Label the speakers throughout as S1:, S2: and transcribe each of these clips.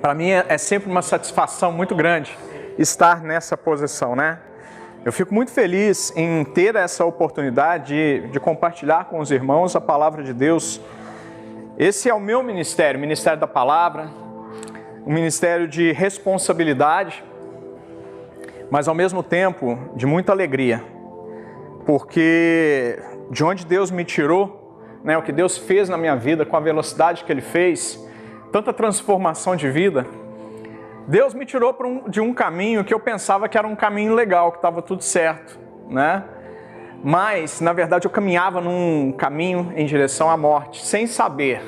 S1: Para mim é sempre uma satisfação muito grande estar nessa posição, né? Eu fico muito feliz em ter essa oportunidade de compartilhar com os irmãos a palavra de Deus. Esse é o meu ministério, o Ministério da Palavra, um ministério de responsabilidade, mas ao mesmo tempo de muita alegria, porque de onde Deus me tirou, né, o que Deus fez na minha vida, com a velocidade que Ele fez, tanta transformação de vida, Deus me tirou de um caminho que eu pensava que era um caminho legal, que estava tudo certo, né? Mas, na verdade, eu caminhava num caminho em direção à morte, sem saber,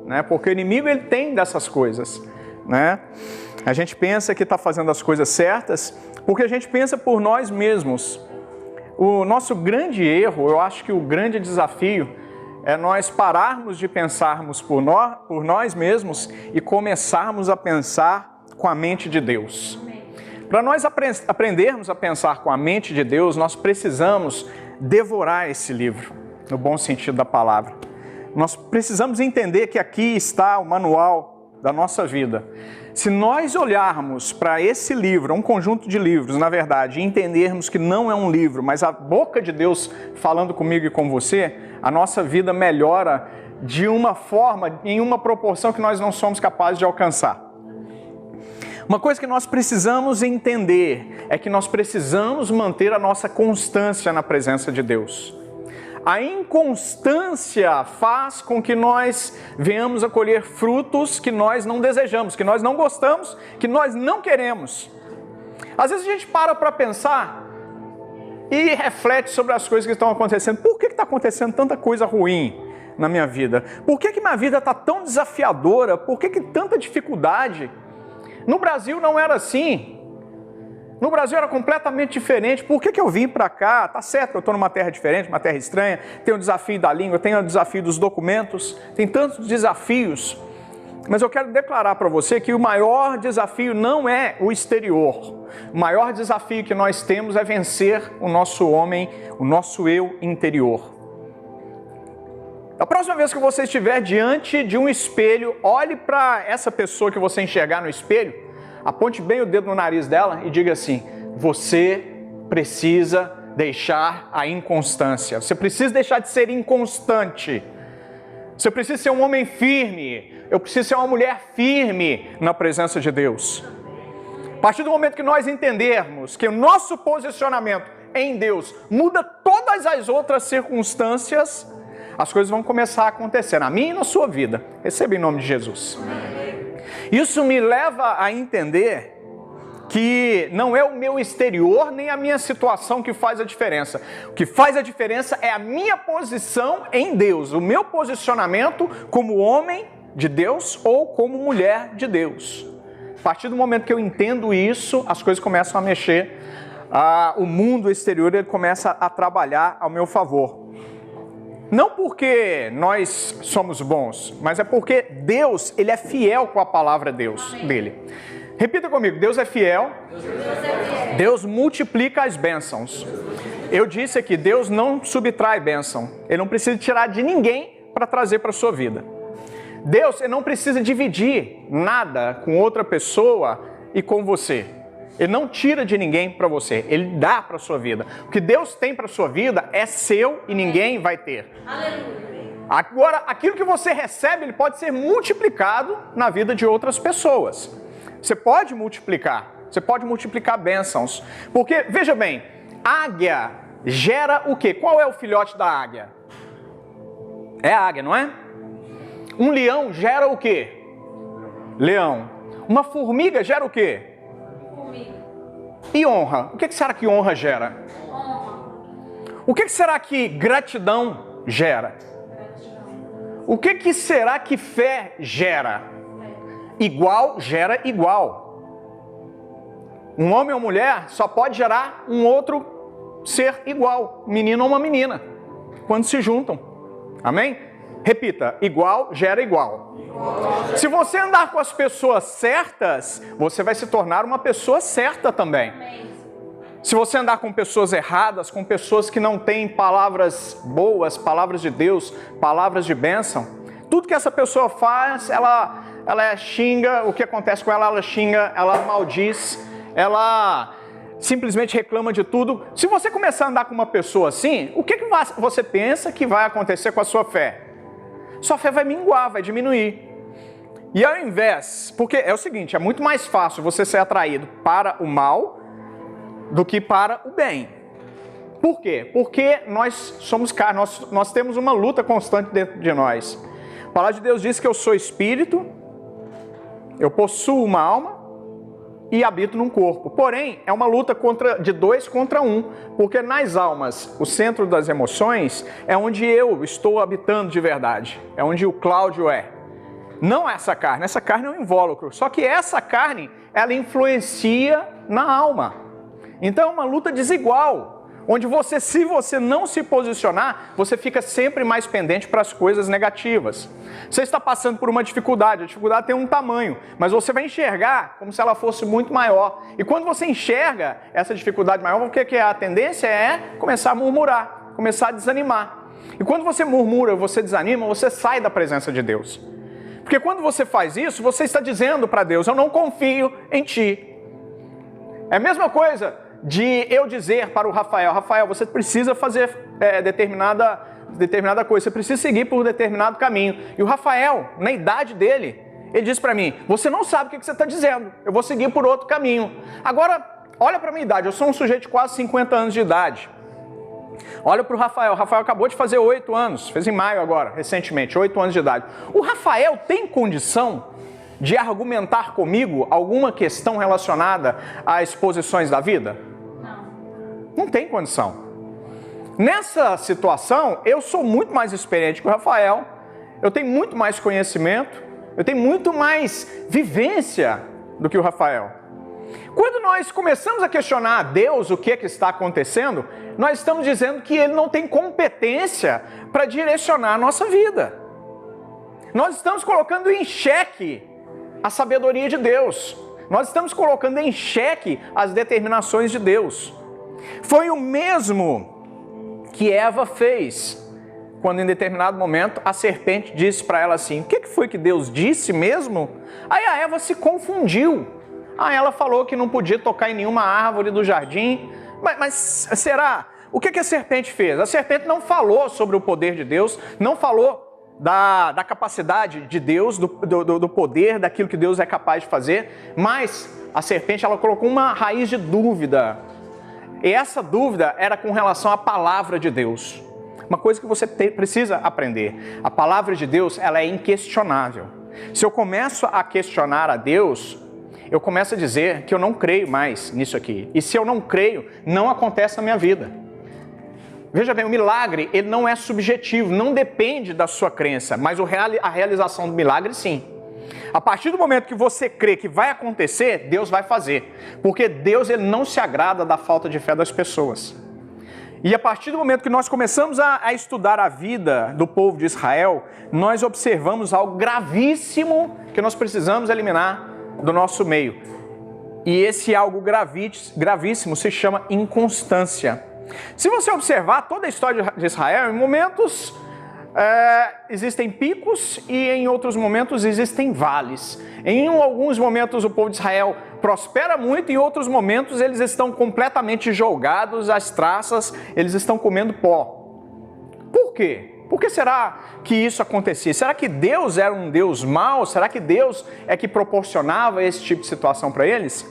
S1: né? Porque o inimigo, ele tem dessas coisas, né? A gente pensa que está fazendo as coisas certas, porque a gente pensa por nós mesmos. O nosso grande erro, eu acho que o grande desafio, é nós pararmos de pensarmos por nós mesmos e começarmos a pensar com a mente de Deus. Para nós aprendermos a pensar com a mente de Deus, nós precisamos devorar esse livro, no bom sentido da palavra. Nós precisamos entender que aqui está o manual da nossa vida. Se nós olharmos para esse livro, um conjunto de livros, na verdade, e entendermos que não é um livro, mas a boca de Deus falando comigo e com você, a nossa vida melhora de uma forma, em uma proporção que nós não somos capazes de alcançar. Uma coisa que nós precisamos entender é que nós precisamos manter a nossa constância na presença de Deus. A inconstância faz com que nós venhamos a colher frutos que nós não desejamos, que nós não gostamos, que nós não queremos. Às vezes a gente para pensar e reflete sobre as coisas que estão acontecendo. Por que está acontecendo tanta coisa ruim na minha vida? Por que minha vida está tão desafiadora? Por que tanta dificuldade? No Brasil não era assim. No Brasil era completamente diferente. Por que eu vim para cá? Tá certo que eu estou numa terra diferente, uma terra estranha, tem o desafio da língua, tem o desafio dos documentos, tem tantos desafios. Mas eu quero declarar para você que o maior desafio não é o exterior. O maior desafio que nós temos é vencer o nosso homem, o nosso eu interior. Da próxima vez que você estiver diante de um espelho, olhe para essa pessoa que você enxergar no espelho, aponte bem o dedo no nariz dela e diga assim: você precisa deixar a inconstância, você precisa deixar de ser inconstante, você precisa ser um homem firme, eu preciso ser uma mulher firme na presença de Deus. A partir do momento que nós entendermos que o nosso posicionamento em Deus muda todas as outras circunstâncias, as coisas vão começar a acontecer na minha e na sua vida. Receba em nome de Jesus. Isso me leva a entender que não é o meu exterior nem a minha situação que faz a diferença. O que faz a diferença é a minha posição em Deus, o meu posicionamento como homem de Deus ou como mulher de Deus. A partir do momento que eu entendo isso, as coisas começam a mexer. O mundo exterior ele começa a trabalhar ao meu favor. Não porque nós somos bons, mas é porque Deus, Ele é fiel com a palavra dele. Repita comigo: Deus é fiel, Deus multiplica as bênçãos. Eu disse aqui, Deus não subtrai bênção, Ele não precisa tirar de ninguém para trazer para a sua vida. Deus, Ele não precisa dividir nada com outra pessoa e com você. Ele não tira de ninguém para você, Ele dá para a sua vida. O que Deus tem para a sua vida é seu e ninguém vai ter. Aleluia. Agora, aquilo que você recebe, ele pode ser multiplicado na vida de outras pessoas. Você pode multiplicar bênçãos. Porque, veja bem, águia gera o quê? Qual é o filhote da águia? É a águia, não é? Um leão gera o quê? Leão. Uma formiga gera o quê? E honra? O que será que honra gera? O que será que gratidão gera? O que será que fé gera? Igual gera igual. Um homem ou mulher só pode gerar um outro ser igual, um menino ou uma menina, quando se juntam. Amém? Repita: igual gera igual. Se você andar com as pessoas certas, você vai se tornar uma pessoa certa também. Se você andar com pessoas erradas, com pessoas que não têm palavras boas, palavras de Deus, palavras de bênção, tudo que essa pessoa faz, ela ela xinga, o que acontece com ela? Ela xinga, ela maldiz, ela simplesmente reclama de tudo. Se você começar a andar com uma pessoa assim, o que você pensa que vai acontecer com a sua fé? Sua fé vai minguar, vai diminuir. E ao invés, porque é o seguinte, é muito mais fácil você ser atraído para o mal do que para o bem. Por quê? Porque nós somos carne, nós temos uma luta constante dentro de nós. A palavra de Deus diz que eu sou espírito, eu possuo uma alma e habito num corpo. Porém, é uma luta de 2 contra 1, porque nas almas, o centro das emoções é onde eu estou habitando de verdade, é onde o Cláudio é. Não essa carne é um invólucro, só que essa carne, ela influencia na alma. Então é uma luta desigual, onde se você não se posicionar, você fica sempre mais pendente para as coisas negativas. Você está passando por uma dificuldade, a dificuldade tem um tamanho, mas você vai enxergar como se ela fosse muito maior. E quando você enxerga essa dificuldade maior, o que é a tendência? É começar a murmurar, começar a desanimar. E quando você murmura, você desanima, você sai da presença de Deus. Porque quando você faz isso, você está dizendo para Deus, eu não confio em ti. É a mesma coisa de eu dizer para o Rafael, Rafael, você precisa fazer determinada coisa, você precisa seguir por um determinado caminho. E o Rafael, na idade dele, ele diz para mim, você não sabe o que você está dizendo, eu vou seguir por outro caminho. Agora, olha para a minha idade, eu sou um sujeito de quase 50 anos de idade. Olha para o Rafael acabou de fazer 8 anos, fez em maio agora, recentemente, 8 anos de idade. O Rafael tem condição de argumentar comigo alguma questão relacionada às exposições da vida? Não tem condição. Nessa situação, eu sou muito mais experiente que o Rafael, eu tenho muito mais conhecimento, eu tenho muito mais vivência do que o Rafael. Quando nós começamos a questionar a Deus o que está acontecendo, nós estamos dizendo que Ele não tem competência para direcionar a nossa vida. Nós estamos colocando em xeque a sabedoria de Deus. Nós estamos colocando em xeque as determinações de Deus. Foi o mesmo que Eva fez, quando em determinado momento a serpente disse para ela assim, o que foi que Deus disse mesmo? Aí a Eva se confundiu. Aí ela falou que não podia tocar em nenhuma árvore do jardim. Mas será? O que a serpente fez? A serpente não falou sobre o poder de Deus, não falou da capacidade de Deus, do poder, daquilo que Deus é capaz de fazer, mas a serpente ela colocou uma raiz de dúvida. E essa dúvida era com relação à palavra de Deus. Uma coisa que você precisa aprender. A palavra de Deus ela é inquestionável. Se eu começo a questionar a Deus, eu começo a dizer que eu não creio mais nisso aqui. E se eu não creio, não acontece na minha vida. Veja bem, o milagre ele não é subjetivo, não depende da sua crença, mas a realização do milagre sim. A partir do momento que você crê que vai acontecer, Deus vai fazer. Porque Deus ele não se agrada da falta de fé das pessoas. E a partir do momento que nós começamos a estudar a vida do povo de Israel, nós observamos algo gravíssimo que nós precisamos eliminar do nosso meio. E esse algo gravíssimo se chama inconstância. Se você observar toda a história de Israel, em momentos existem picos e em outros momentos existem vales. Em alguns momentos o povo de Israel prospera muito, em outros momentos eles estão completamente jogados às traças, eles estão comendo pó. Por quê? Por que será que isso acontecia? Será que Deus era um Deus mau? Será que Deus é que proporcionava esse tipo de situação para eles?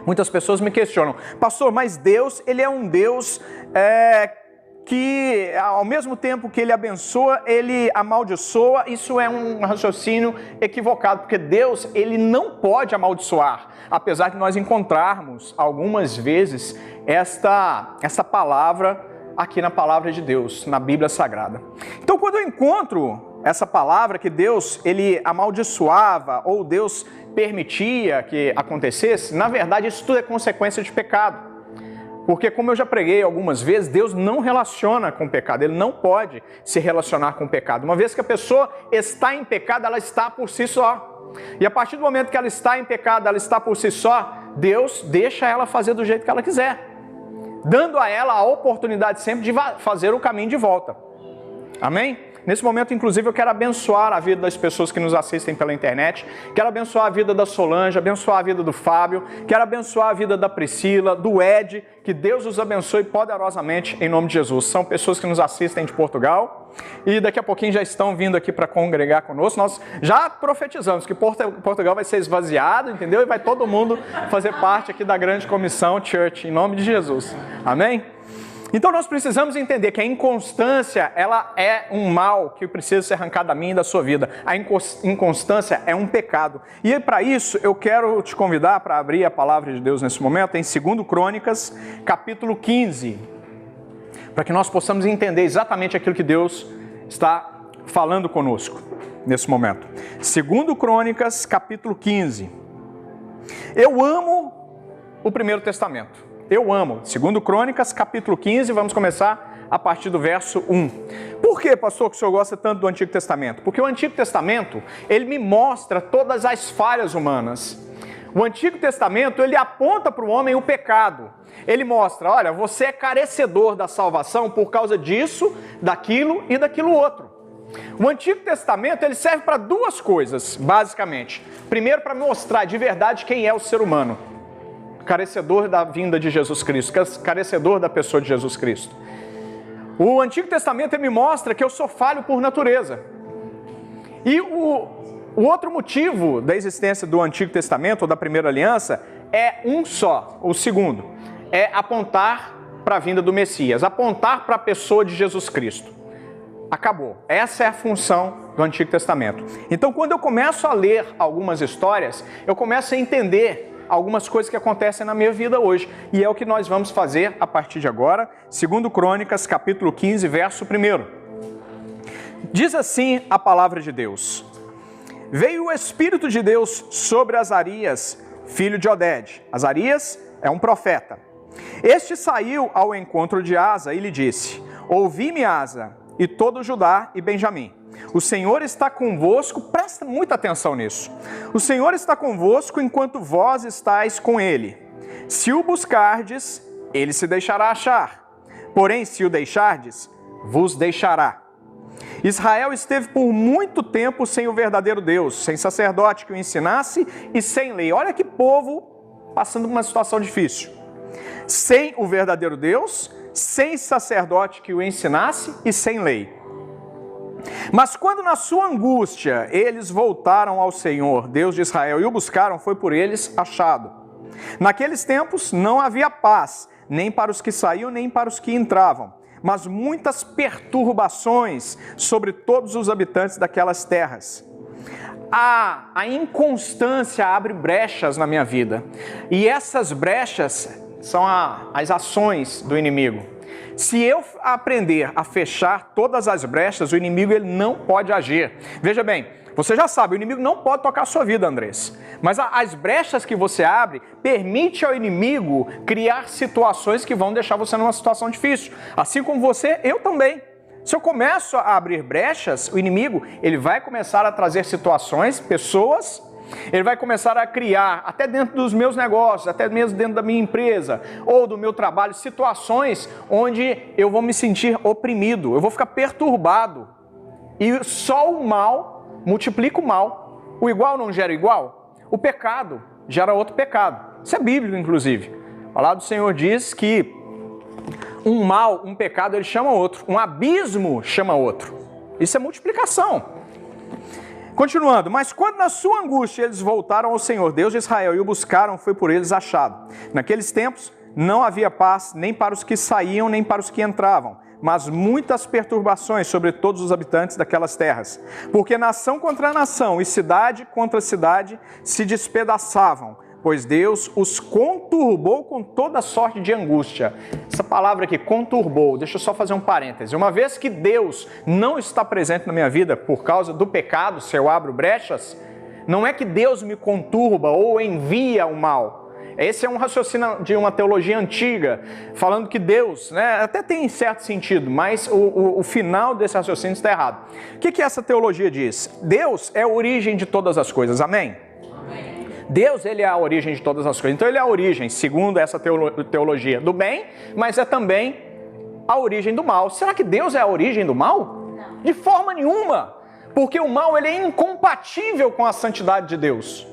S1: Muitas pessoas me questionam, pastor, mas Deus, ele é um Deus que ao mesmo tempo que ele abençoa, ele amaldiçoa. Isso é um raciocínio equivocado, porque Deus, ele não pode amaldiçoar, apesar de nós encontrarmos algumas vezes esta palavra aqui na palavra de Deus, na Bíblia Sagrada. Então, quando eu encontro essa palavra que Deus, ele amaldiçoava, ou Deus permitia que acontecesse, na verdade isso tudo é consequência de pecado. Porque, como eu já preguei algumas vezes, Deus não relaciona com o pecado, Ele não pode se relacionar com o pecado. Uma vez que a pessoa está em pecado, ela está por si só. E a partir do momento que ela está em pecado, ela está por si só, Deus deixa ela fazer do jeito que ela quiser, dando a ela a oportunidade sempre de fazer o caminho de volta. Amém? Nesse momento, inclusive, eu quero abençoar a vida das pessoas que nos assistem pela internet, quero abençoar a vida da Solange, abençoar a vida do Fábio, quero abençoar a vida da Priscila, do Ed, que Deus os abençoe poderosamente em nome de Jesus. São pessoas que nos assistem de Portugal e daqui a pouquinho já estão vindo aqui para congregar conosco. Nós já profetizamos que Portugal vai ser esvaziado, entendeu? E vai todo mundo fazer parte aqui da grande comissão Church, em nome de Jesus. Amém? Então nós precisamos entender que a inconstância, ela é um mal que precisa ser arrancado da minha e da sua vida. A inconstância é um pecado. E para isso eu quero te convidar para abrir a palavra de Deus nesse momento, em 2 Crônicas, capítulo 15, para que nós possamos entender exatamente aquilo que Deus está falando conosco nesse momento. 2 Crônicas, capítulo 15. Eu amo o Primeiro Testamento. Eu amo. 2 Crônicas, capítulo 15, vamos começar a partir do verso 1. Por que, pastor, que o senhor gosta tanto do Antigo Testamento? Porque o Antigo Testamento, ele me mostra todas as falhas humanas. O Antigo Testamento, ele aponta para o homem o pecado. Ele mostra, olha, você é carecedor da salvação por causa disso, daquilo e daquilo outro. O Antigo Testamento, ele serve para duas coisas, basicamente. Primeiro, para mostrar de verdade quem é o ser humano. Carecedor da vinda de Jesus Cristo, carecedor da pessoa de Jesus Cristo. O Antigo Testamento ele me mostra que eu sou falho por natureza. E o outro motivo da existência do Antigo Testamento, ou da Primeira Aliança, é um só, o segundo, é apontar para a vinda do Messias, apontar para a pessoa de Jesus Cristo. Acabou. Essa é a função do Antigo Testamento. Então, quando eu começo a ler algumas histórias, eu começo a entender algumas coisas que acontecem na minha vida hoje. E é o que nós vamos fazer a partir de agora. 2 Crônicas, capítulo 15, verso 1. Diz assim a palavra de Deus. Veio o Espírito de Deus sobre Azarias, filho de Oded. Azarias é um profeta. Este saiu ao encontro de Asa e lhe disse: ouvi-me, Asa, e todo Judá e Benjamim. O Senhor está convosco, presta muita atenção nisso. O Senhor está convosco enquanto vós estáis com ele. Se o buscardes, ele se deixará achar. Porém, se o deixardes, vos deixará. Israel esteve por muito tempo sem o verdadeiro Deus, sem sacerdote que o ensinasse e sem lei. Olha que povo passando por uma situação difícil. Sem o verdadeiro Deus, sem sacerdote que o ensinasse e sem lei. Mas quando na sua angústia eles voltaram ao Senhor, Deus de Israel, e o buscaram, foi por eles achado. Naqueles tempos não havia paz, nem para os que saíam, nem para os que entravam, mas muitas perturbações sobre todos os habitantes daquelas terras. A inconstância abre brechas na minha vida, e essas brechas são as ações do inimigo. Se eu aprender a fechar todas as brechas, o inimigo ele não pode agir. Veja bem, você já sabe, o inimigo não pode tocar a sua vida, Andrés. Mas as brechas que você abre, permite ao inimigo criar situações que vão deixar você numa situação difícil. Assim como você, eu também. Se eu começo a abrir brechas, o inimigo ele vai começar a trazer situações, pessoas. Ele vai começar a criar, até dentro dos meus negócios, até mesmo dentro da minha empresa ou do meu trabalho, situações onde eu vou me sentir oprimido, eu vou ficar perturbado. E só o mal multiplica o mal. O igual não gera igual? O pecado gera outro pecado. Isso é bíblico, inclusive. A palavra do Senhor diz que um mal, um pecado, ele chama outro. Um abismo chama outro. Isso é multiplicação. Continuando, mas quando na sua angústia eles voltaram ao Senhor, Deus de Israel, e o buscaram, foi por eles achado. Naqueles tempos não havia paz nem para os que saíam, nem para os que entravam, mas muitas perturbações sobre todos os habitantes daquelas terras. Porque nação contra nação e cidade contra cidade se despedaçavam, pois Deus os conturbou com toda sorte de angústia. Essa palavra aqui, conturbou, deixa eu só fazer um parêntese. Uma vez que Deus não está presente na minha vida por causa do pecado, se eu abro brechas, não é que Deus me conturba ou envia o mal. Esse é um raciocínio de uma teologia antiga, falando que Deus, até tem certo sentido, mas o final desse raciocínio está errado. O que essa teologia diz? Deus é a origem de todas as coisas, amém? Deus, ele é a origem de todas as coisas. Então, ele é a origem, segundo essa teologia, do bem, mas é também a origem do mal. Será que Deus é a origem do mal? De forma nenhuma. Porque o mal ele é incompatível com a santidade de Deus.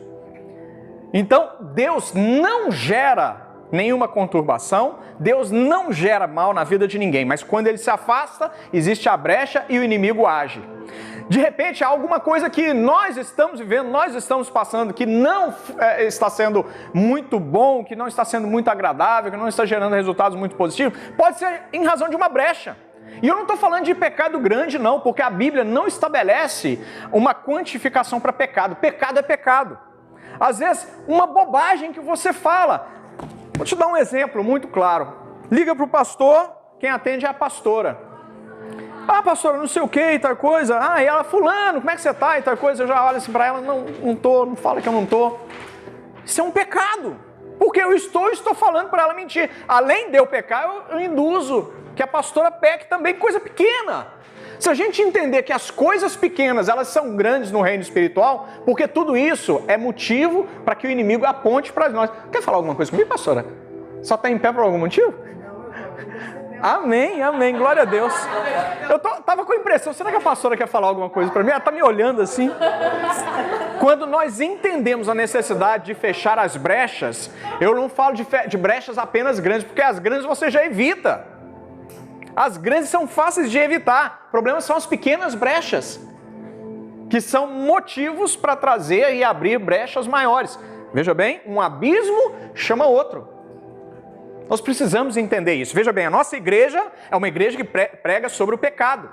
S1: Então, Deus não gera nenhuma conturbação, Deus não gera mal na vida de ninguém, mas quando ele se afasta, existe a brecha e o inimigo age. De repente, há alguma coisa que nós estamos vivendo, nós estamos passando, que não está sendo muito bom, que não está sendo muito agradável, que não está gerando resultados muito positivos, pode ser em razão de uma brecha. E eu não estou falando de pecado grande não, porque a Bíblia não estabelece uma quantificação para pecado. Pecado é pecado. Às vezes, uma bobagem que você fala. Vou te dar um exemplo muito claro. Liga para o pastor, quem atende é a pastora. Ah, pastora, não sei o que e tal coisa. Ah, e ela, fulano, como é que você está e tal coisa. Eu já olho assim para ela, não tô, não fala que eu não tô. Isso é um pecado. Porque eu estou falando para ela mentir. Além de eu pecar, eu induzo que a pastora peque também, coisa pequena. Se a gente entender que as coisas pequenas, elas são grandes no reino espiritual, porque tudo isso é motivo para que o inimigo aponte para nós. Quer falar alguma coisa comigo, pastora? Só está em pé por algum motivo? Amém, amém, glória a Deus. Eu estava com a impressão, será que a pastora quer falar alguma coisa para mim? Ela está me olhando assim. Quando nós entendemos a necessidade de fechar as brechas, eu não falo de brechas apenas grandes, porque as grandes você já evita. As grandes são fáceis de evitar. O problema são as pequenas brechas, que são motivos para trazer e abrir brechas maiores. Veja bem, um abismo chama outro. Nós precisamos entender isso. Veja bem, a nossa igreja é uma igreja que prega sobre o pecado.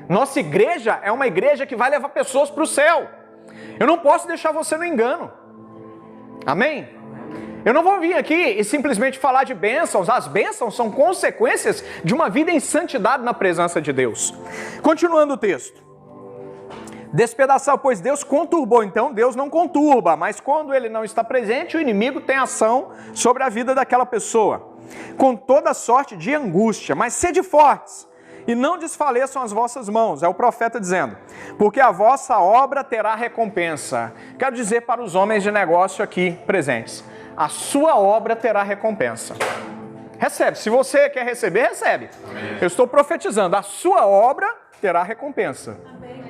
S1: Nossa igreja é uma igreja que vai levar pessoas para o céu. Eu não posso deixar você no engano. Amém? Eu não vou vir aqui e simplesmente falar de bênçãos. As bênçãos são consequências de uma vida em santidade na presença de Deus. Continuando o texto. Despedaçar, pois Deus conturbou. Então Deus não conturba, mas quando ele não está presente, o inimigo tem ação sobre a vida daquela pessoa. Com toda sorte de angústia, mas sede fortes, e não desfaleçam as vossas mãos. É o profeta dizendo, porque a vossa obra terá recompensa. Quero dizer para os homens de negócio aqui presentes, a sua obra terá recompensa. Recebe, se você quer receber, recebe. Amém. Eu estou profetizando, a sua obra terá recompensa. Amém.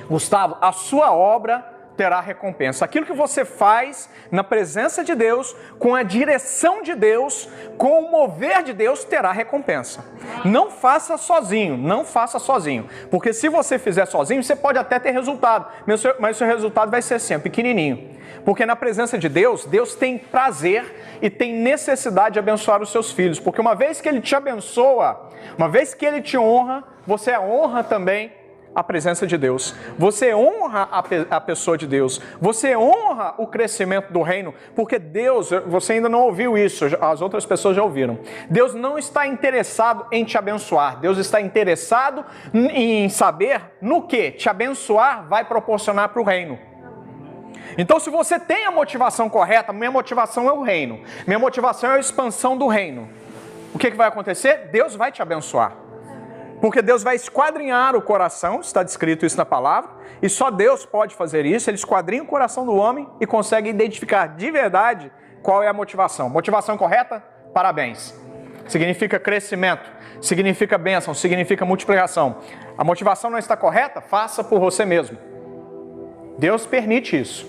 S1: Gustavo, a sua obra terá recompensa. Aquilo que você faz na presença de Deus, com a direção de Deus, com o mover de Deus, terá recompensa. Não faça sozinho, não faça sozinho. Porque se você fizer sozinho, você pode até ter resultado, mas o seu resultado vai ser assim, pequenininho. Porque na presença de Deus, Deus tem prazer e tem necessidade de abençoar os seus filhos. Porque uma vez que Ele te abençoa, uma vez que Ele te honra, você honra também a presença de Deus. Você honra a pessoa de Deus. Você honra o crescimento do reino, porque Deus, você ainda não ouviu isso, as outras pessoas já ouviram. Deus não está interessado em te abençoar. Deus está interessado em saber no que te abençoar vai proporcionar para o reino. Então, se você tem a motivação correta, minha motivação é o reino. Minha motivação é a expansão do reino. O que vai acontecer? Deus vai te abençoar. Porque Deus vai esquadrinhar o coração, está descrito isso na palavra, e só Deus pode fazer isso. Ele esquadrinha o coração do homem e consegue identificar de verdade qual é a motivação. Motivação correta? Parabéns. Significa crescimento, significa bênção, significa multiplicação. A motivação não está correta? Faça por você mesmo. Deus permite isso.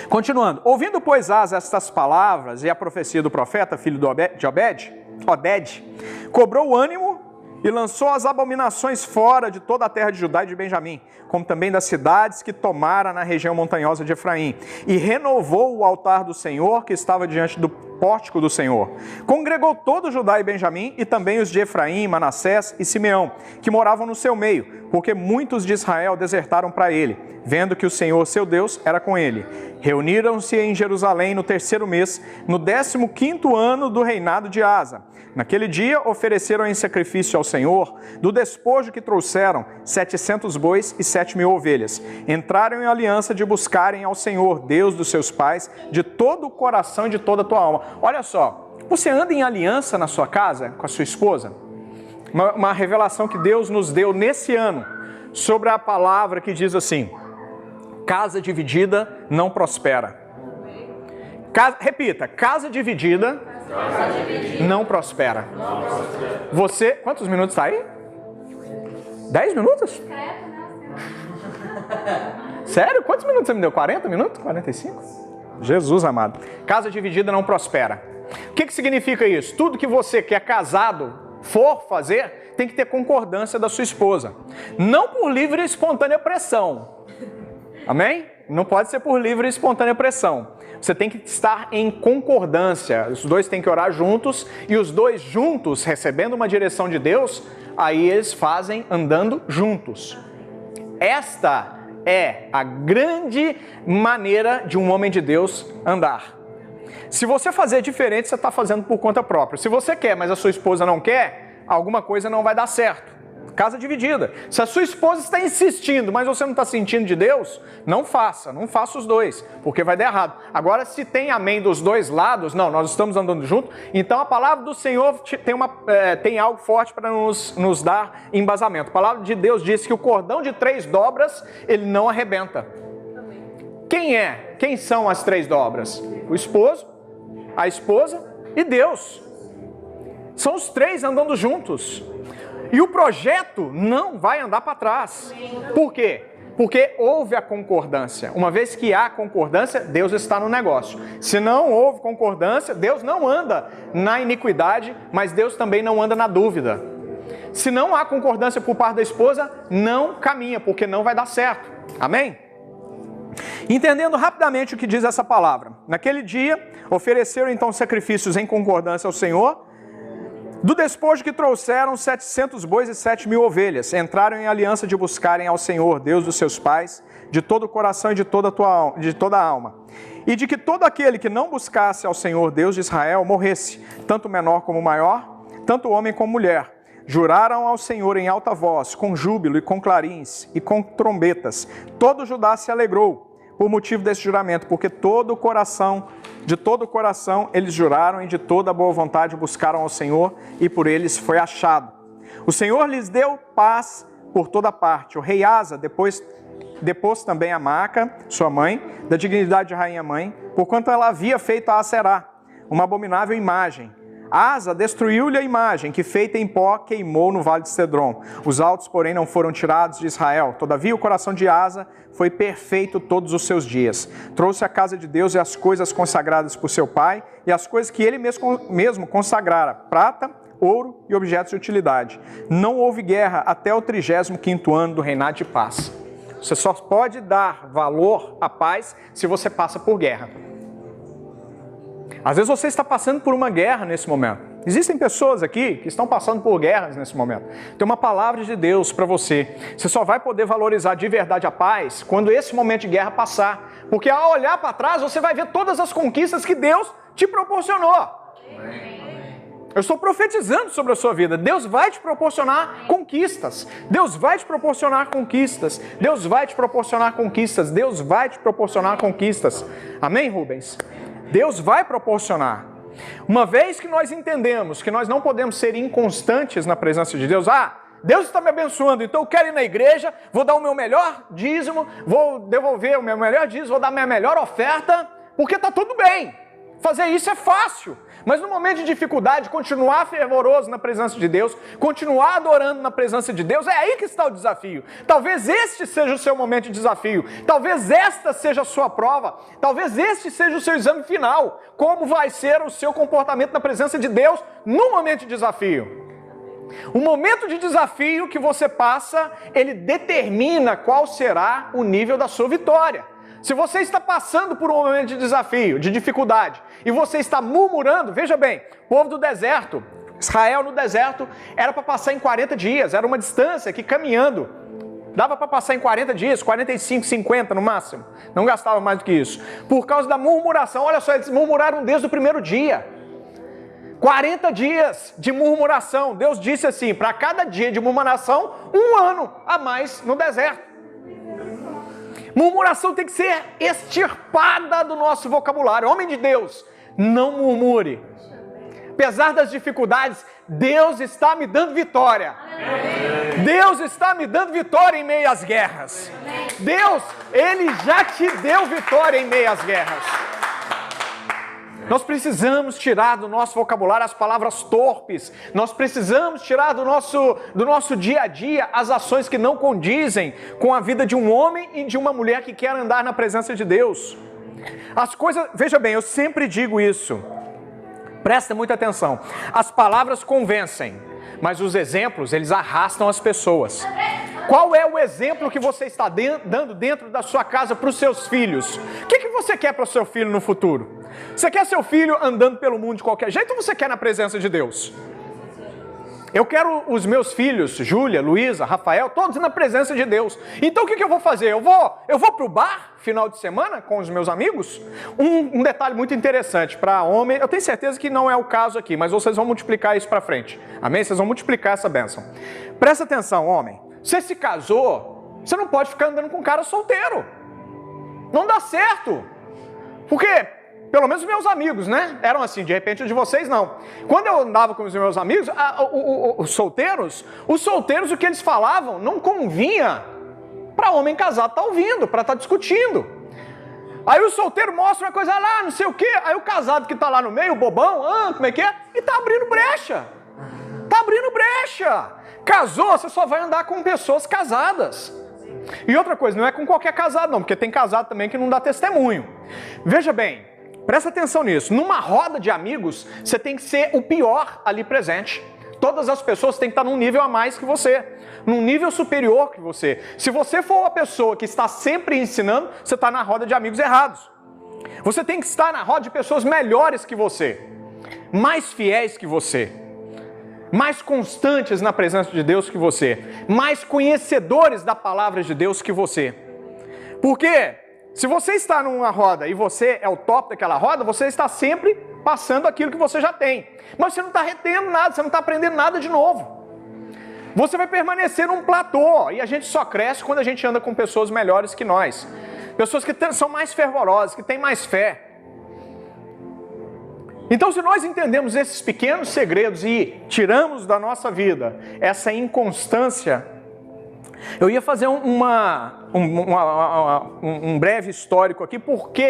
S1: Continuando. Ouvindo, pois, Asa estas palavras e a profecia do profeta, filho de Oded, cobrou ânimo e lançou as abominações fora de toda a terra de Judá e de Benjamim, como também das cidades que tomara na região montanhosa de Efraim, e renovou o altar do Senhor que estava diante do pórtico do Senhor. Congregou todo Judá e Benjamim, e também os de Efraim, Manassés e Simeão, que moravam no seu meio, porque muitos de Israel desertaram para ele, vendo que o Senhor, seu Deus, era com ele. Reuniram-se em Jerusalém no 3º mês, no 15º ano do reinado de Asa. Naquele dia ofereceram em sacrifício ao Senhor, do despojo que trouxeram, 700 bois e 7.000 ovelhas. Entraram em aliança de buscarem ao Senhor, Deus dos seus pais, de todo o coração e de toda a tua alma. Olha só, você anda em aliança na sua casa com a sua esposa? Uma revelação que Deus nos deu nesse ano, sobre a palavra que diz assim, casa dividida não prospera. Repita, casa dividida não prospera. Você, quantos minutos está aí? 10 minutos? Sério? Quantos minutos você me deu? 40 minutos? 45? Jesus amado. Casa dividida não prospera. O que significa isso? Tudo que você que é casado for fazer, tem que ter concordância da sua esposa. Não por livre e espontânea pressão. Amém? Não pode ser por livre e espontânea pressão. Você tem que estar em concordância. Os dois têm que orar juntos e os dois juntos, recebendo uma direção de Deus, aí eles fazem andando juntos. Esta é a grande maneira de um homem de Deus andar. Se você fazer diferente, você está fazendo por conta própria. Se você quer, mas a sua esposa não quer, alguma coisa não vai dar certo. Casa dividida. Se a sua esposa está insistindo, mas você não está sentindo de Deus, não faça os dois, porque vai dar errado. Agora, se tem amém dos dois lados, não, nós estamos andando junto, então a palavra do Senhor tem algo forte para nos dar embasamento. A palavra de Deus diz que o cordão de 3 dobras, ele não arrebenta. Quem são as 3 dobras? O esposo, a esposa e Deus. São os 3 andando juntos. E o projeto não vai andar para trás. Por quê? Porque houve a concordância. Uma vez que há concordância, Deus está no negócio. Se não houve concordância, Deus não anda na iniquidade, mas Deus também não anda na dúvida. Se não há concordância por parte da esposa, não caminha, porque não vai dar certo. Amém? Entendendo rapidamente o que diz essa palavra. Naquele dia, ofereceram então sacrifícios em concordância ao Senhor. Do despojo que trouxeram 700 bois e 7.000 ovelhas, entraram em aliança de buscarem ao Senhor, Deus dos seus pais, de todo o coração e de toda a alma. E de que todo aquele que não buscasse ao Senhor, Deus de Israel, morresse, tanto menor como maior, tanto homem como mulher. Juraram ao Senhor em alta voz, com júbilo e com clarins e com trombetas. Todo Judá se alegrou por motivo desse juramento, porque de todo o coração eles juraram e de toda a boa vontade buscaram ao Senhor e por eles foi achado. O Senhor lhes deu paz por toda parte. O rei Asa depôs também a Maaca, sua mãe, da dignidade de rainha mãe, porquanto ela havia feito a Aserá, uma abominável imagem. Asa destruiu-lhe a imagem, que feita em pó queimou no vale de Cedron. Os altos, porém, não foram tirados de Israel. Todavia, o coração de Asa foi perfeito todos os seus dias. Trouxe a casa de Deus e as coisas consagradas por seu pai, e as coisas que ele mesmo consagrara, prata, ouro e objetos de utilidade. Não houve guerra até o 35º ano do reinado de paz. Você só pode dar valor à paz se você passa por guerra. Às vezes você está passando por uma guerra nesse momento. Existem pessoas aqui que estão passando por guerras nesse momento. Tem uma palavra de Deus para você. Você só vai poder valorizar de verdade a paz quando esse momento de guerra passar. Porque ao olhar para trás, você vai ver todas as conquistas que Deus te proporcionou. Eu estou profetizando sobre a sua vida. Deus vai te proporcionar conquistas. Deus vai te proporcionar conquistas. Deus vai te proporcionar conquistas. Deus vai te proporcionar conquistas. Amém, Rubens? Deus vai proporcionar. Uma vez que nós entendemos que nós não podemos ser inconstantes na presença de Deus, Deus está me abençoando, então eu quero ir na igreja, vou dar o meu melhor dízimo, vou devolver o meu melhor dízimo, vou dar a minha melhor oferta, porque está tudo bem. Fazer isso é fácil. Mas no momento de dificuldade, continuar fervoroso na presença de Deus, continuar adorando na presença de Deus, é aí que está o desafio. Talvez este seja o seu momento de desafio. Talvez esta seja a sua prova. Talvez este seja o seu exame final. Como vai ser o seu comportamento na presença de Deus no momento de desafio? O momento de desafio que você passa, ele determina qual será o nível da sua vitória. Se você está passando por um momento de desafio, de dificuldade, e você está murmurando, veja bem, povo do deserto, Israel no deserto, era para passar em 40 dias, era uma distância que caminhando, dava para passar em 40 dias, 45, 50 no máximo, não gastava mais do que isso. Por causa da murmuração, olha só, eles murmuraram desde o primeiro dia. 40 dias de murmuração, Deus disse assim, para cada dia de murmuração, 1 ano a mais no deserto. Murmuração tem que ser extirpada do nosso vocabulário. Homem de Deus, não murmure. Apesar das dificuldades, Deus está me dando vitória. Deus está me dando vitória em meio às guerras. Deus, Ele já te deu vitória em meio às guerras. Nós precisamos tirar do nosso vocabulário as palavras torpes. Nós precisamos tirar do nosso dia a dia as ações que não condizem com a vida de um homem e de uma mulher que quer andar na presença de Deus. As coisas, veja bem, eu sempre digo isso. Presta muita atenção. As palavras convencem, mas os exemplos, eles arrastam as pessoas. Qual é o exemplo que você está dando dentro da sua casa para os seus filhos? O que você quer para o seu filho no futuro? Você quer seu filho andando pelo mundo de qualquer jeito ou você quer na presença de Deus? Eu quero os meus filhos, Júlia, Luísa, Rafael, todos na presença de Deus. Então o que eu vou fazer? Eu vou para o bar final de semana com os meus amigos? Um detalhe muito interessante para homem, eu tenho certeza que não é o caso aqui, mas vocês vão multiplicar isso para frente. Amém? Vocês vão multiplicar essa bênção. Presta atenção, homem. Você se casou, você não pode ficar andando com um cara solteiro. Não dá certo. Porque, pelo menos meus amigos, né? Eram assim, de repente o de vocês não. Quando eu andava com os meus amigos, os solteiros, o que eles falavam não convinha para homem casado estar ouvindo, para estar discutindo. Aí o solteiro mostra uma coisa lá, não sei o quê. Aí o casado que está lá no meio, o bobão, como é que é? E está abrindo brecha. Está abrindo brecha. Casou, você só vai andar com pessoas casadas. E outra coisa, não é com qualquer casado não, porque tem casado também que não dá testemunho. Veja bem, presta atenção nisso. Numa roda de amigos, você tem que ser o pior ali presente. Todas as pessoas têm que estar num nível a mais que você, num nível superior que você. Se você for a pessoa que está sempre ensinando, você está na roda de amigos errados. Você tem que estar na roda de pessoas melhores que você, mais fiéis que você, mais constantes na presença de Deus que você, mais conhecedores da palavra de Deus que você. Porque se você está numa roda e você é o top daquela roda, você está sempre passando aquilo que você já tem. Mas você não está retendo nada, você não está aprendendo nada de novo. Você vai permanecer num platô e a gente só cresce quando a gente anda com pessoas melhores que nós. Pessoas que são mais fervorosas, que têm mais fé. Então, se nós entendemos esses pequenos segredos e tiramos da nossa vida essa inconstância, eu ia fazer um breve histórico aqui, por que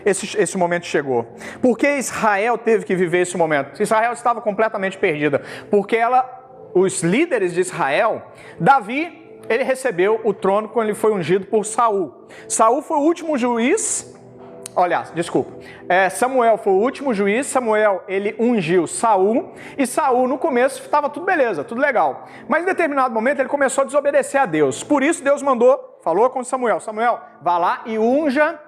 S1: esse momento chegou. Por que Israel teve que viver esse momento? Israel estava completamente perdida, porque os líderes de Israel, Davi, ele recebeu o trono quando ele foi ungido por Saul. Saul foi o último juiz. Samuel foi o último juiz. Samuel, ele ungiu Saul, e Saul no começo estava tudo beleza, tudo legal. Mas em determinado momento ele começou a desobedecer a Deus. Por isso Deus falou com Samuel, vá lá e unja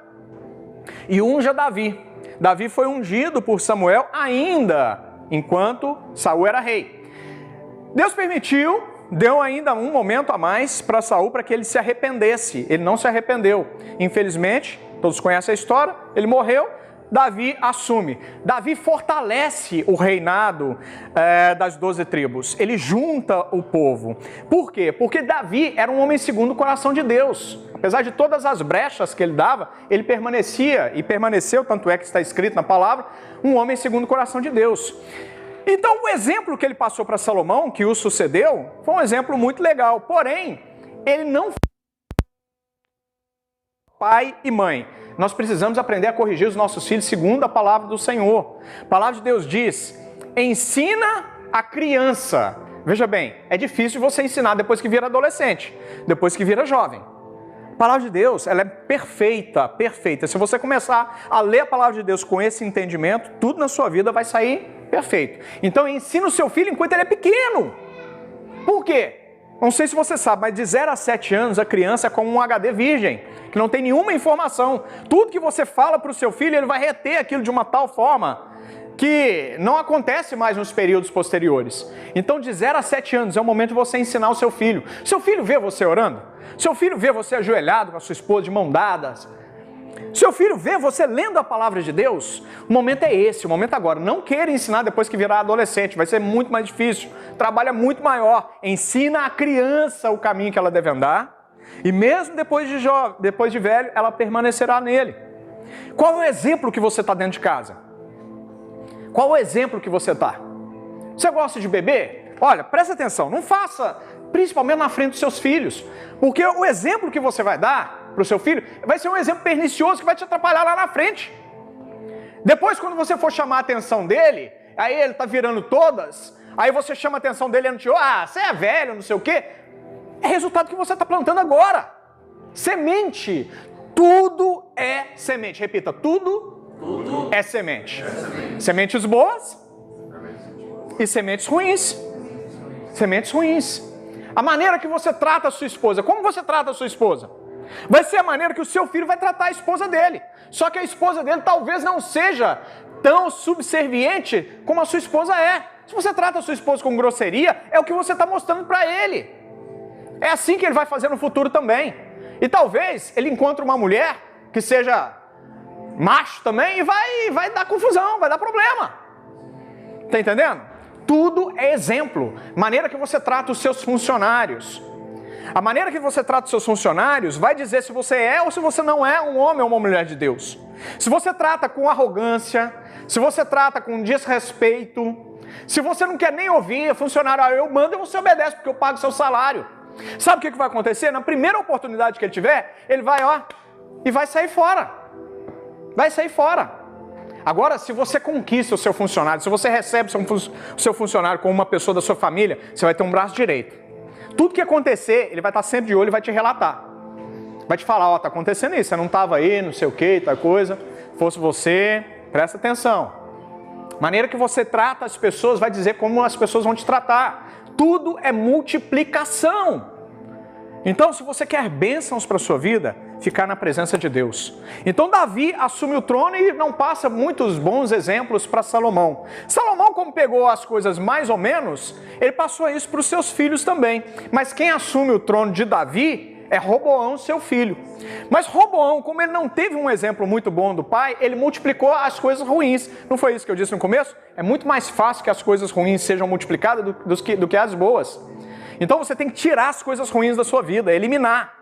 S1: Davi. Davi foi ungido por Samuel ainda enquanto Saul era rei. Deus permitiu, deu ainda um momento a mais para Saul para que ele se arrependesse. Ele não se arrependeu. Infelizmente, todos conhecem a história, ele morreu, Davi assume. Davi fortalece o reinado das 12 tribos. Ele junta o povo. Por quê? Porque Davi era um homem segundo o coração de Deus. Apesar de todas as brechas que ele dava, ele permanecia e permaneceu, tanto é que está escrito na palavra, um homem segundo o coração de Deus. Então o exemplo que ele passou para Salomão, que o sucedeu, foi um exemplo muito legal. Porém, ele não foi pai e mãe. Nós precisamos aprender a corrigir os nossos filhos segundo a palavra do Senhor. A palavra de Deus diz, ensina a criança. Veja bem, é difícil você ensinar depois que vira adolescente, depois que vira jovem. A palavra de Deus, ela é perfeita, perfeita. Se você começar a ler a palavra de Deus com esse entendimento, tudo na sua vida vai sair perfeito. Então ensina o seu filho enquanto ele é pequeno. Por quê? Não sei se você sabe, mas de 0 a 7 anos a criança é como um HD virgem, que não tem nenhuma informação. Tudo que você fala para o seu filho, ele vai reter aquilo de uma tal forma que não acontece mais nos períodos posteriores. Então de 0 a 7 anos é o momento de você ensinar o seu filho. Seu filho vê você orando? Seu filho vê você ajoelhado com a sua esposa de mão dadas? Seu filho vê você lendo a palavra de Deus? O momento é esse, o momento agora. Não queira ensinar depois que virar adolescente, vai ser muito mais difícil. O trabalho é muito maior. Ensina a criança o caminho que ela deve andar, e mesmo depois de velho, ela permanecerá nele. Qual é o exemplo que você está dentro de casa? Qual é o exemplo que você está? Você gosta de beber? Olha, presta atenção, não faça, principalmente na frente dos seus filhos, porque o exemplo que você vai dar para o seu filho vai ser um exemplo pernicioso que vai te atrapalhar lá na frente. Depois, quando você for chamar a atenção dele, aí ele está virando todas, aí você chama a atenção dele e você é velho, não sei o quê. É resultado que você está plantando agora. Semente. Tudo é semente. Repita, tudo é semente. Sementes boas e sementes ruins. Sementes ruins. A maneira que você trata a sua esposa, como você trata a sua esposa, vai ser a maneira que o seu filho vai tratar a esposa dele. Só que a esposa dele talvez não seja tão subserviente como a sua esposa é. Se você trata a sua esposa com grosseria, é o que você está mostrando para ele. É assim que ele vai fazer no futuro também. E talvez ele encontre uma mulher que seja macho também e vai dar confusão, vai dar problema. Tá entendendo? Tudo é exemplo. Maneira que você trata os seus funcionários. A maneira que você trata os seus funcionários vai dizer se você é ou se você não é um homem ou uma mulher de Deus. Se você trata com arrogância, se você trata com desrespeito, se você não quer nem ouvir, funcionário, eu mando e você obedece porque eu pago seu salário. Sabe o que vai acontecer? Na primeira oportunidade que ele tiver, ele vai, e vai sair fora. Vai sair fora. Agora, se você conquista o seu funcionário, se você recebe o seu funcionário como uma pessoa da sua família, você vai ter um braço direito. Tudo que acontecer, ele vai estar sempre de olho e vai te relatar. Vai te falar, tá acontecendo isso, você não estava aí, não sei o que, tal coisa. Fosse você, presta atenção. Maneira que você trata as pessoas vai dizer como as pessoas vão te tratar. Tudo é multiplicação. Então, se você quer bênçãos para a sua vida, ficar na presença de Deus. Então, Davi assume o trono e não passa muitos bons exemplos para Salomão. Salomão, como pegou as coisas mais ou menos, ele passou isso para os seus filhos também. Mas quem assume o trono de Davi é Roboão, seu filho. Mas Roboão, como ele não teve um exemplo muito bom do pai, ele multiplicou as coisas ruins. Não foi isso que eu disse no começo? É muito mais fácil que as coisas ruins sejam multiplicadas do que as boas. Então você tem que tirar as coisas ruins da sua vida, eliminar.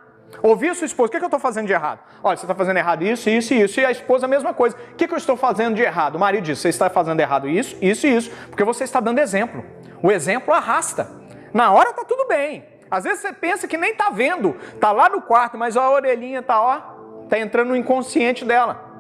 S1: Ouvir a sua esposa, o que eu estou fazendo de errado? Olha, você está fazendo errado isso, isso e isso. E a esposa a mesma coisa. O que eu estou fazendo de errado? O marido diz, você está fazendo errado isso, isso e isso. Porque você está dando exemplo. O exemplo arrasta. Na hora está tudo bem. Às vezes você pensa que nem está vendo. Está lá no quarto, mas a orelhinha está entrando no inconsciente dela.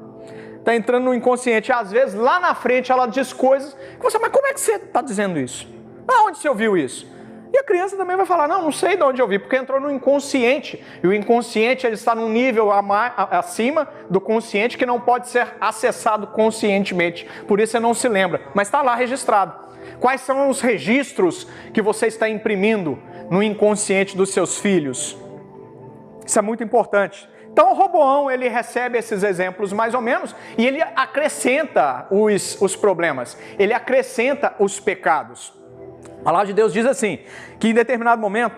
S1: Está entrando no inconsciente. Às vezes lá na frente ela diz coisas. Mas como é que você está dizendo isso? Aonde você ouviu isso? E a criança também vai falar, não sei de onde eu vi, porque entrou no inconsciente. E o inconsciente ele está num nível acima do consciente que não pode ser acessado conscientemente. Por isso você não se lembra, mas está lá registrado. Quais são os registros que você está imprimindo no inconsciente dos seus filhos? Isso é muito importante. Então o Roboão, ele recebe esses exemplos mais ou menos e ele acrescenta os problemas. Ele acrescenta os pecados. A palavra de Deus diz assim, que em determinado momento,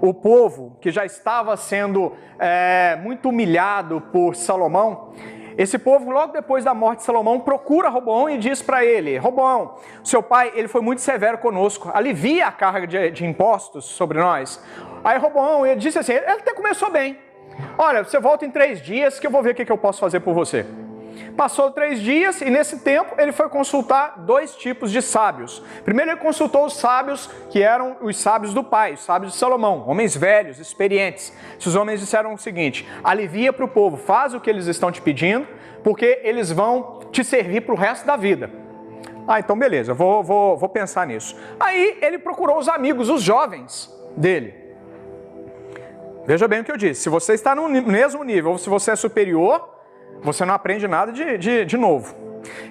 S1: o povo que já estava sendo muito humilhado por Salomão, esse povo, logo depois da morte de Salomão, procura Roboão e diz para ele, Roboão, seu pai ele foi muito severo conosco, alivia a carga de impostos sobre nós. Aí Roboão ele disse assim, ele até começou bem, olha, você volta em 3 dias que eu vou ver o que eu posso fazer por você. Passou 3 dias e nesse tempo ele foi consultar 2 tipos de sábios. Primeiro ele consultou os sábios que eram os sábios do pai, os sábios de Salomão, homens velhos, experientes. Esses homens disseram o seguinte, alivia para o povo, faz o que eles estão te pedindo, porque eles vão te servir para o resto da vida. Então beleza, vou pensar nisso. Aí ele procurou os amigos, os jovens dele. Veja bem o que eu disse, se você está no mesmo nível ou se você é superior, você não aprende nada de novo.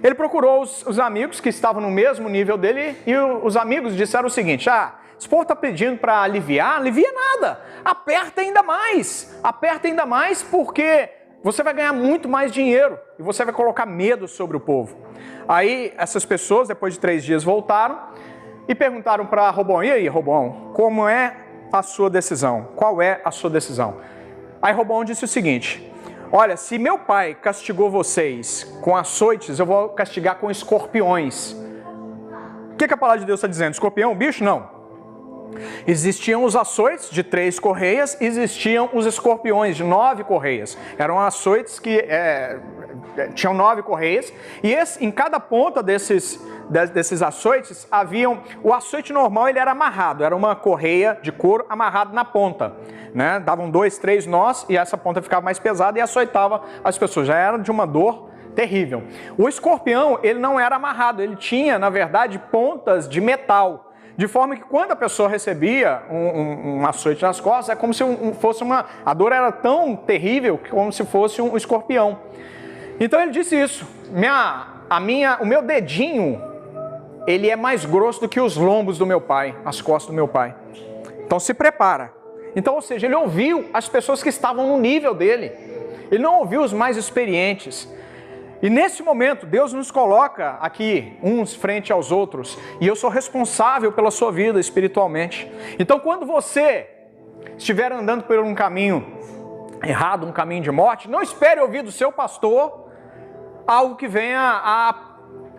S1: Ele procurou os amigos que estavam no mesmo nível dele e os amigos disseram o seguinte, esse povo está pedindo para aliviar, alivia nada, aperta ainda mais porque você vai ganhar muito mais dinheiro e você vai colocar medo sobre o povo. Aí essas pessoas, depois de 3 dias, voltaram e perguntaram para Roboão, e aí Roboão, como é a sua decisão? Qual é a sua decisão? Aí Roboão disse o seguinte, olha, se meu pai castigou vocês com açoites, eu vou castigar com escorpiões. O que a palavra de Deus está dizendo? Escorpião, bicho? Não. Existiam os açoites de 3 correias, existiam os escorpiões de 9 correias. Eram açoites que tinham 9 correias, e em cada ponta desses açoites haviam... O açoite normal ele era amarrado, era uma correia de couro amarrada na ponta. Davam 2, 3 nós e essa ponta ficava mais pesada e açoitava as pessoas. Já era de uma dor terrível. O escorpião, ele não era amarrado, ele tinha, na verdade, pontas de metal. De forma que quando a pessoa recebia um açoite nas costas, é como se fosse uma... A dor era tão terrível como se fosse um escorpião. Então ele disse isso. O meu dedinho, ele é mais grosso do que os lombos do meu pai, as costas do meu pai. Então se prepara. Então, ou seja, ele ouviu as pessoas que estavam no nível dele. Ele não ouviu os mais experientes. E nesse momento, Deus nos coloca aqui, uns frente aos outros, e eu sou responsável pela sua vida espiritualmente. Então, quando você estiver andando por um caminho errado, um caminho de morte, não espere ouvir do seu pastor algo que venha a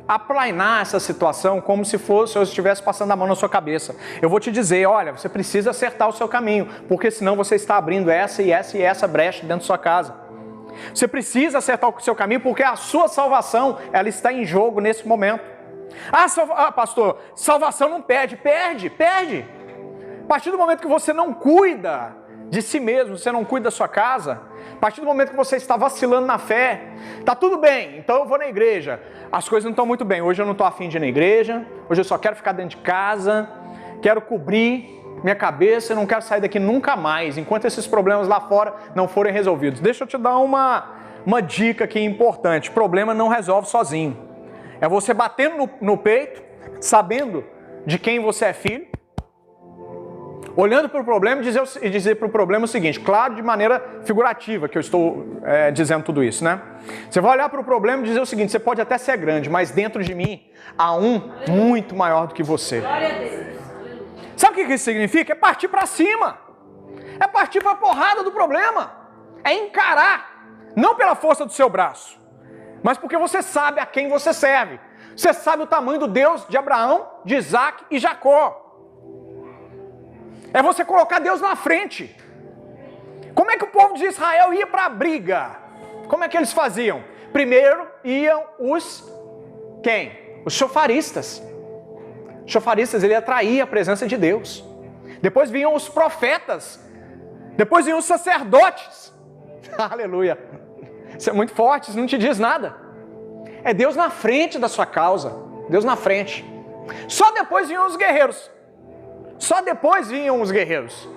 S1: aplainar essa situação, como se fosse eu estivesse passando a mão na sua cabeça. Eu vou te dizer, olha, você precisa acertar o seu caminho, porque senão você está abrindo essa e essa e essa brecha dentro da sua casa. Você precisa acertar o seu caminho, porque a sua salvação, ela está em jogo nesse momento. Pastor, salvação não perde. Perde. A partir do momento que você não cuida de si mesmo, você não cuida da sua casa, a partir do momento que você está vacilando na fé, tá tudo bem, então eu vou na igreja, as coisas não estão muito bem, hoje eu não estou afim de ir na igreja, hoje eu só quero ficar dentro de casa, quero cobrir minha cabeça, eu não quero sair daqui nunca mais, enquanto esses problemas lá fora não forem resolvidos. Deixa eu te dar uma dica aqui importante, problema não resolve sozinho, é você batendo no peito, sabendo de quem você é filho, olhando para o problema e dizer para o problema o seguinte, claro, de maneira figurativa que eu estou dizendo tudo isso, né? Você vai olhar para o problema e dizer o seguinte, você pode até ser grande, mas dentro de mim há um muito maior do que você. Sabe o que isso significa? É partir para cima. É partir para a porrada do problema. É encarar, não pela força do seu braço, mas porque você sabe a quem você serve. Você sabe o tamanho do Deus de Abraão, de Isaac e Jacó. É você colocar Deus na frente. Como é que o povo de Israel ia para a briga? Como é que eles faziam? Primeiro iam quem? Os chofaristas. Os chofaristas, ele atraía a presença de Deus. Depois vinham os profetas. Depois vinham os sacerdotes. Aleluia. Isso é muito forte, isso não te diz nada. É Deus na frente da sua causa. Deus na frente. Só depois vinham os guerreiros. Só depois vinham os guerreiros.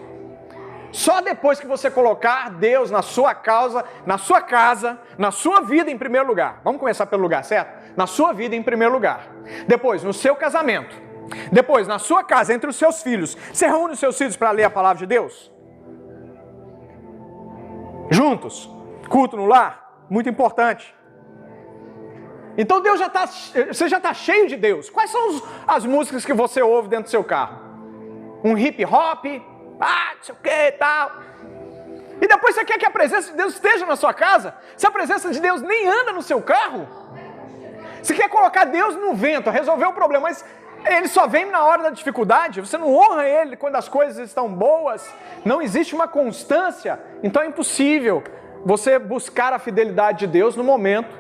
S1: Só depois que você colocar Deus na sua causa, na sua casa, na sua vida em primeiro lugar. Vamos começar pelo lugar, certo? Na sua vida em primeiro lugar. Depois, no seu casamento. Depois, na sua casa, entre os seus filhos. Você reúne os seus filhos para ler a palavra de Deus? Juntos. Culto no lar? Muito importante. Então você já está cheio de Deus. Quais são as músicas que você ouve dentro do seu carro? Um hip hop, não sei o que e tal. E depois você quer que a presença de Deus esteja na sua casa? Se a presença de Deus nem anda no seu carro? Você quer colocar Deus no vento, resolver o problema, mas ele só vem na hora da dificuldade? Você não honra Ele quando as coisas estão boas? Não existe uma constância? Então é impossível você buscar a fidelidade de Deus no momento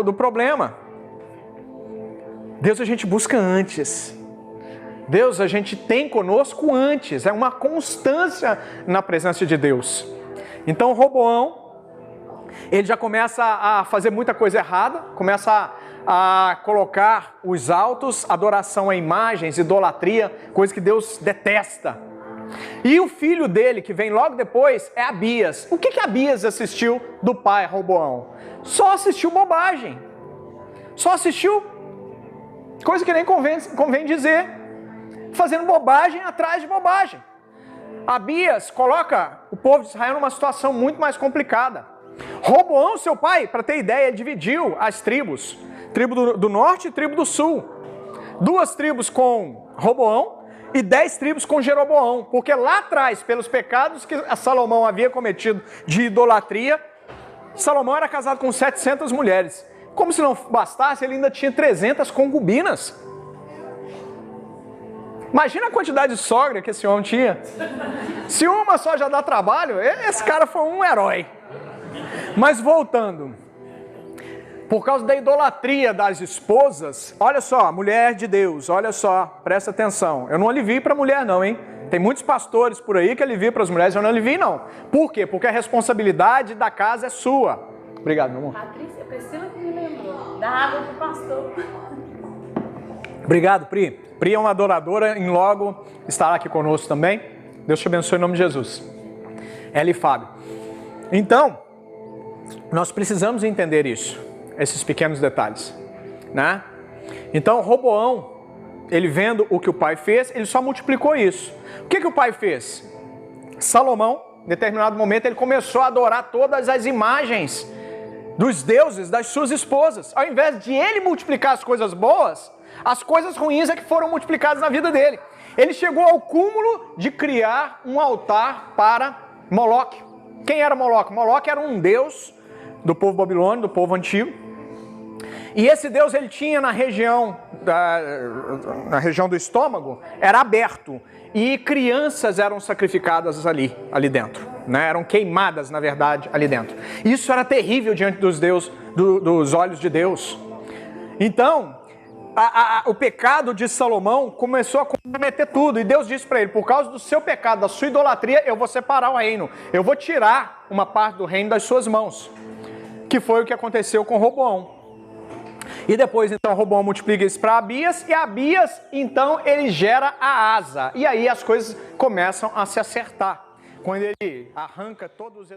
S1: do problema. Deus a gente busca antes. Deus a gente tem conosco antes, é uma constância na presença de Deus. Então Roboão, ele já começa a fazer muita coisa errada, começa a colocar os altos, adoração a imagens, idolatria, coisa que Deus detesta. E o filho dele, que vem logo depois, é Abias. O que Abias assistiu do pai Roboão? Só assistiu bobagem. Só assistiu coisa que nem convém dizer. Fazendo bobagem atrás de bobagem. Abias coloca o povo de Israel numa situação muito mais complicada. Roboão, seu pai, para ter ideia, dividiu as tribos. Tribo do norte e tribo do sul. 2 tribos com Roboão e 10 tribos com Jeroboão. Porque lá atrás, pelos pecados que Salomão havia cometido de idolatria, Salomão era casado com 700 mulheres. Como se não bastasse, ele ainda tinha 300 concubinas. Imagina a quantidade de sogra que esse homem tinha. Se uma só já dá trabalho, esse cara foi um herói. Mas voltando, por causa da idolatria das esposas, olha só, mulher de Deus, olha só, presta atenção. Eu não alivio para mulher não, hein? Tem muitos pastores por aí que aliviam para as mulheres, eu não alivio não. Por quê? Porque a responsabilidade da casa é sua. Obrigado, meu amor.
S2: Patrícia, Priscila que me lembrou. Da água pro pastor.
S1: Obrigado, Pri. Pri é uma adoradora, em logo estará aqui conosco também. Deus te abençoe em nome de Jesus. Ela e Fábio. Então, nós precisamos entender isso, esses pequenos detalhes, né? Então, Roboão, ele vendo o que o pai fez, ele só multiplicou isso. O que o pai fez? Salomão, em determinado momento, ele começou a adorar todas as imagens dos deuses das suas esposas. Ao invés de ele multiplicar as coisas boas, as coisas ruins é que foram multiplicadas na vida dele. Ele chegou ao cúmulo de criar um altar para Moloque. Quem era Moloque? Moloque era um deus do povo babilônio, do povo antigo. E esse deus ele tinha na região do estômago, era aberto. E crianças eram sacrificadas ali dentro. Né? Eram queimadas, na verdade, ali dentro. Isso era terrível diante dos olhos de Deus. Então, o pecado de Salomão começou a comprometer tudo. E Deus disse para ele, por causa do seu pecado, da sua idolatria, eu vou separar o reino. Eu vou tirar uma parte do reino das suas mãos. Que foi o que aconteceu com Roboão. E depois, então, Roboão multiplica isso para Abias. E Abias, então, ele gera a Asa. E aí as coisas começam a se acertar. Quando ele arranca todos os